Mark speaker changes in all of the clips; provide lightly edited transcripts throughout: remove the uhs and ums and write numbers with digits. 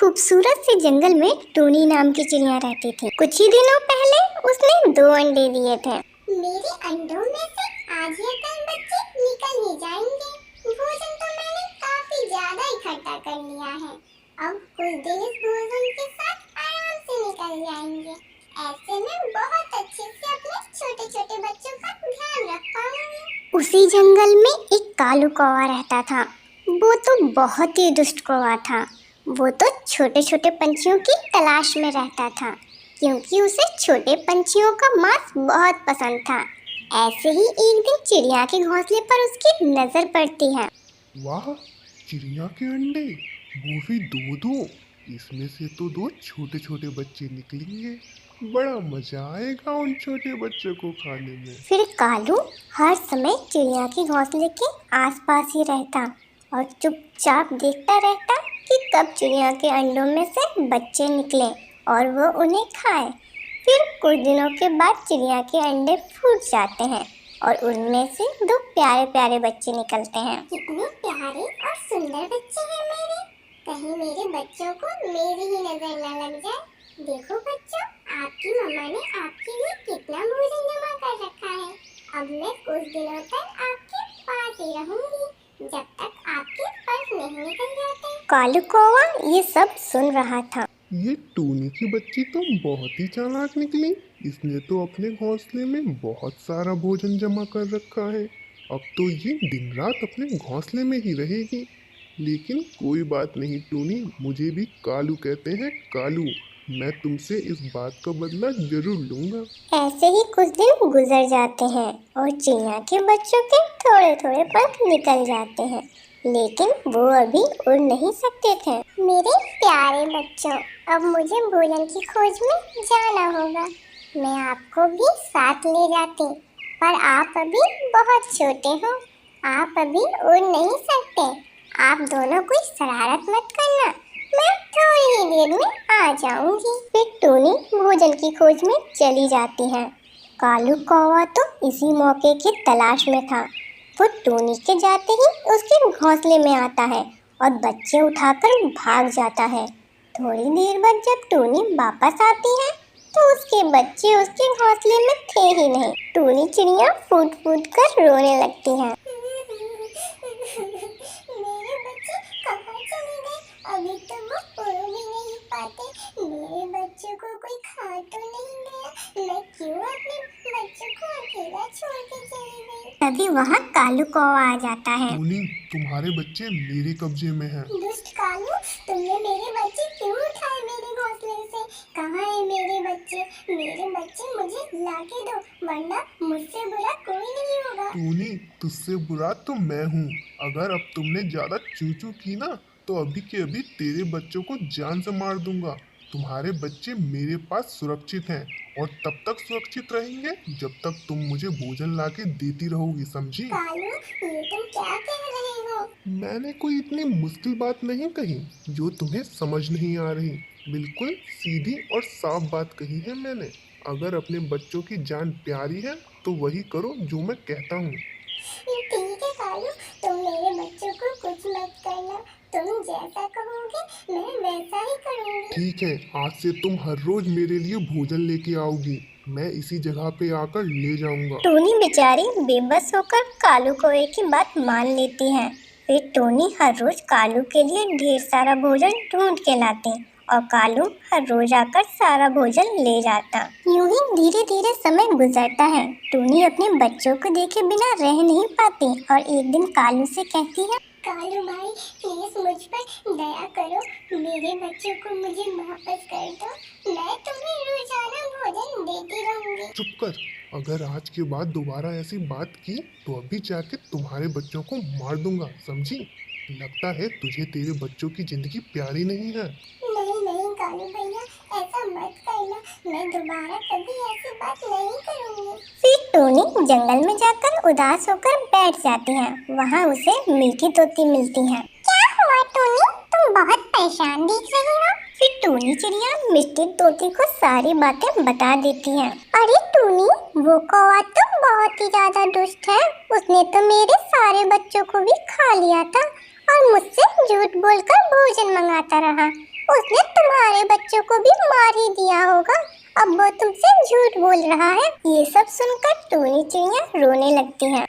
Speaker 1: खूबसूरत से जंगल में टूनी नाम की चिड़िया रहती थी। कुछ ही दिनों पहले उसने 2 अंडे दिए थे।
Speaker 2: मेरे अंडों में से आज या कल बच्चे निकल ही जाएंगे। भोजन तो मैंने काफी ज्यादा इकट्ठा कर लिया है। अब कुछ दिन इस भोजन के साथ आराम से निकल जाएंगे। ऐसे में बहुत अच्छे से अपने छोटे छोटे बच्चों का ध्यान रख पाऊंगी।
Speaker 1: उसी जंगल में एक कालू कौवा रहता था। वो तो बहुत ही दुष्ट कौवा था। वो तो छोटे छोटे पंछियों की तलाश में रहता था, क्योंकि उसे छोटे पंछियों का मांस बहुत पसंद था। ऐसे ही एक दिन चिड़िया के घोंसले पर उसकी नजर पड़ती है।
Speaker 3: वाह, चिड़िया के अंडे, वो भी 2-2। इसमें से तो 2 छोटे छोटे बच्चे निकलेंगे। बड़ा मजा आएगा उन छोटे बच्चों को खाने में।
Speaker 1: फिर कालू हर समय चिड़िया के घोंसले के आसपास ही रहता और चुपचाप देखता रहता कि कब चिड़िया के अंडों में से बच्चे निकले और वो उन्हें खाए। फिर कुछ दिनों के बाद चिड़िया के अंडे फूट जाते हैं और उनमें से 2 प्यारे प्यारे बच्चे निकलते हैं।
Speaker 2: कितने प्यारे और सुंदर बच्चे हैं मेरे। कहीं मेरे बच्चों को मेरी ही नजर न लग जाए। देखो बच्चों, आपकी मम्मा ने आपके लिए कितना भोजन जमा कर रखा है। अब मैं कुछ दिनों तक आपके पास ही रहूंगी, जब तक आपके पर नहीं निकल जाते।
Speaker 1: कालू कौवा ये सब सुन रहा था।
Speaker 3: ये टूनी की बच्ची तो बहुत ही चालाक निकली। इसने तो अपने घोंसले में बहुत सारा भोजन जमा कर रखा है। अब तो ये दिन रात अपने घोंसले में ही रहेगी। लेकिन कोई बात नहीं टूनी, मुझे भी कालू कहते हैं कालू। मैं तुमसे इस बात का बदला जरूर लूंगा।
Speaker 1: ऐसे ही कुछ दिन गुजर जाते हैं और चिड़िया के बच्चों के थोड़े थोड़े पंख निकल जाते हैं, लेकिन वो अभी उड़ नहीं सकते थे।
Speaker 2: मेरे प्यारे बच्चों, अब मुझे भोजन की खोज में जाना होगा। मैं आपको भी साथ ले जाती, पर आप अभी बहुत छोटे हो। आप अभी उड़ नहीं सकते। आप दोनों कोई शरारत मत करना, मैं थोड़ी ही देर में आ जाऊंगी।
Speaker 1: फिर टूनी भोजन की खोज में चली जाती है। कालू कौवा तो इसी मौके की तलाश में था। वो टूनी के जाते ही उसके घोंसले में आता है और बच्चे उठाकर भाग जाता है। थोड़ी देर बाद जब टूनी वापस आती है तो उसके बच्चे उसके घोंसले में थे ही नहीं। टूनी चिड़िया फूट फूट कर रोने लगती है।
Speaker 2: मेरे बच्चे कहाँ चले गए? अभी तो वो उड़ भी नहीं पाते। मेरे बच्चों को कोई खा तो नहीं गया? मैं क्यों अपने बच्चों को अकेला छोड़ के चली गई?
Speaker 1: तभी वहाँ कालू कौवा आ जाता है।
Speaker 3: टूनी, तुम्हारे बच्चे मेरे कब्जे में हैं।
Speaker 2: दुष्ट कालू, तुमने मेरे बच्चे क्यों उठाए मेरे घोंसले से? कहाँ है मेरे बच्चे? मेरे बच्चे मुझे लाके दो, वरना मुझसे बुरा कोई नहीं होगा।
Speaker 3: टूनी, तुझसे बुरा तो मैं हूँ। अगर अब तुमने ज्यादा चूचू की ना, तो अभी के अभी तेरे बच्चों को जान से मार दूंगा। तुम्हारे बच्चे मेरे पास सुरक्षित हैं और तब तक सुरक्षित रहेंगे जब तक तुम मुझे भोजन लाके देती रहोगी, समझी?
Speaker 2: कालू, ये तुम क्या कह रहे हो?
Speaker 3: मैंने कोई इतनी मुश्किल बात नहीं कही जो तुम्हें समझ नहीं आ रही। बिल्कुल सीधी और साफ बात कही है मैंने। अगर अपने बच्चों की जान प्यारी है तो वही करो जो मैं कहता हूँ।
Speaker 2: ठीक है कालू, तुम मेरे बच्चों को कुछ मत करना। तुम जैसा कहोगे मैं वैसा ही करूँगी।
Speaker 3: ठीक है, आज से तुम हर रोज मेरे लिए भोजन लेके आओगी। मैं इसी जगह पे आकर ले जाऊंगा।
Speaker 1: टोनी बेचारी बेबस होकर कालू कौवे की बात मान लेती है। फिर टोनी हर रोज कालू के लिए ढेर सारा भोजन ढूंढ के लाते और कालू हर रोज आकर सारा भोजन ले जाता। यूं ही धीरे धीरे समय गुजरता है। टोनी अपने बच्चों को देखे बिना रह नहीं पाती और एक दिन कालू से कहती है,
Speaker 2: कालू भाई, प्लीज मुझ पर दया करो। मेरे बच्चों को मुझे वापस कर दो। मैं तुम्हें रोजाना भोजन देती रहूंगी।
Speaker 3: चुप कर। अगर आज के बाद दोबारा ऐसी बात की तो अभी जाके तुम्हारे बच्चों को मार दूंगा, समझी? लगता है तुझे तेरे बच्चों की जिंदगी प्यारी नहीं है।
Speaker 2: नहीं नहीं कालू भैया, ऐसा मत करना। मैं दोबारा कभी ऐसी बात नहीं करूंगी।
Speaker 1: फिर टोनी जंगल में जाकर उदास होकर बैठ जाती है। वहाँ उसे मीठी तोती मिलती है।
Speaker 2: क्या हुआ टोनी, तुम बहुत परेशान दिख रही हो?
Speaker 1: फिर टोनी चिड़िया मिष्टी तोती को सारी बातें बता देती है।
Speaker 2: अरे टोनी, वो कौवा तो बहुत ही ज्यादा दुष्ट है। उसने तो मेरे सारे बच्चों को भी खा लिया था और मुझसे झूठ बोलकर भोजन मंगाता रहा। उसने तुम्हारे बच्चों को भी मार ही दिया होगा। अब वो तुमसे झूठ बोल रहा है।
Speaker 1: ये सब सुनकर टूनी चिड़िया रोने लगती है।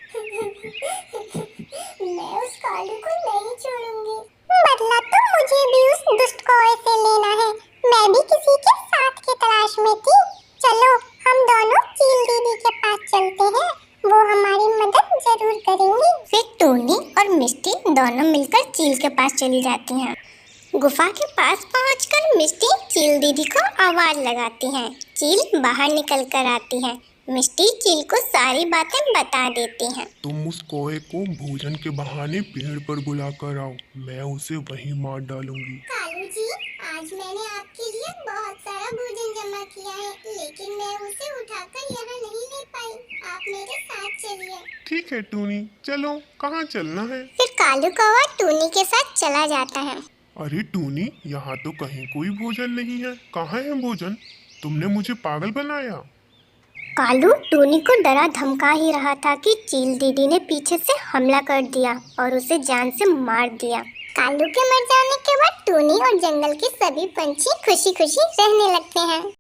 Speaker 2: मैं उस कालू को नहीं छोड़ूंगी। बदला तो मुझे भी उस दुष्ट कौवे से लेना है। मैं भी किसी के साथ की तलाश में थी। चलो हम दोनों चील दीदी के पास चलते हैं, वो हमारी मदद जरूर करेंगी।
Speaker 1: फिर टूनी और मिष्टी दोनों मिलकर चील के पास चली जाती हैं। गुफा के पास पहुंचकर मिष्टी चील दीदी को आवाज लगाती है। चील बाहर निकल कर आती है। मिष्टी चील को सारी बातें बता देती है।
Speaker 3: तुम उस कौवे को भोजन के बहाने पेड़ पर बुला कर आओ, मैं उसे वहीं मार डालूंगी।
Speaker 2: कालू जी, आज मैंने आपके लिए बहुत सारा भोजन जमा किया है, लेकिन मैं उसे उठाकर यहाँ नहीं ले पाई। आप मेरे साथ चलिए।
Speaker 3: ठीक है टूनी, चलो, कहाँ चलना है?
Speaker 1: फिर कालू कौवा टूनी के साथ चला जाता है।
Speaker 3: अरे टूनी, यहाँ तो कहीं कोई भोजन नहीं है। कहाँ है भोजन? तुमने मुझे पागल बनाया।
Speaker 1: कालू टूनी को डरा धमका ही रहा था कि चील दीदी ने पीछे से हमला कर दिया और उसे जान से मार दिया।
Speaker 2: कालू के मर जाने के बाद टूनी और जंगल के सभी पंछी खुशी खुशी रहने लगते हैं।